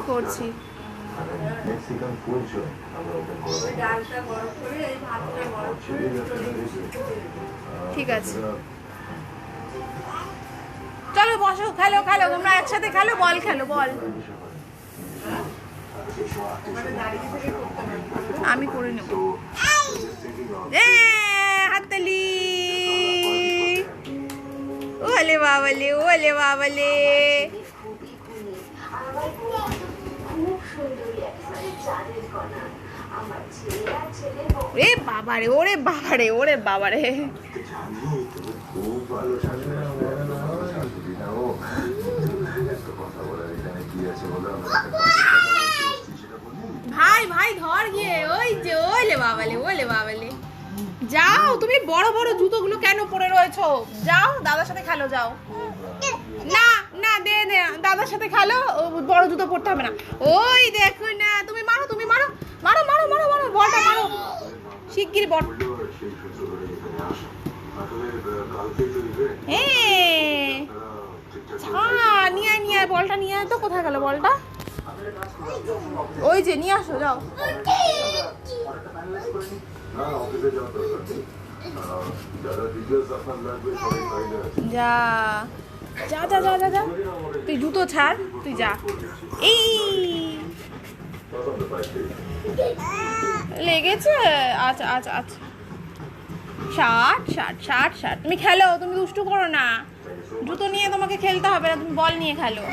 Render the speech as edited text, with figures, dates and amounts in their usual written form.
করছি। ঠিক আছে, চলো বসো, খেলো খেলো, তোমরা একসাথে খেলো, বল খেলো, বল। আমি করে নেব। হাততালি। ওলে বাবালে, ওলে বাবালে। ওরে বাবারে, ওরে বাবারে, ওরে বাবারে। ভাই ভাই ধর গিয়ে, ওই যে ওলে বাবালে, ওলে বাবালে। যাও, তুমি বড় বড় জুতোগুলো কেন পরে রয়েছো? যাও দাদার সাথে খেলো, যাও। না না, দে দে, দাদার সাথে খেলো, বড় জুতো পরতে হবে না। ওই দেখো না, তুমি মারো, তুমি মারো, মারো মারো মারো মারো, বলটা মারো শিগগির, বল। নিয়ে আয়, নিয়ে আয়, বলটা নিয়ে আয় তো। কোথায় গেল বলটা? ওই যে নিয়ে আসো, যাও। যা যা যা যা যা যা, তুই জুতো ছাড়, তুই যা। এই লেগেছে? আচ্ছা আচ্ছা আচ্ছা, 60 60 60 60। তুমি খেলো, তুমি দুষ্টু করো না। জুতো নিয়ে তোমাকে খেলতে হবে না, তুমি বল নিয়ে খেলো।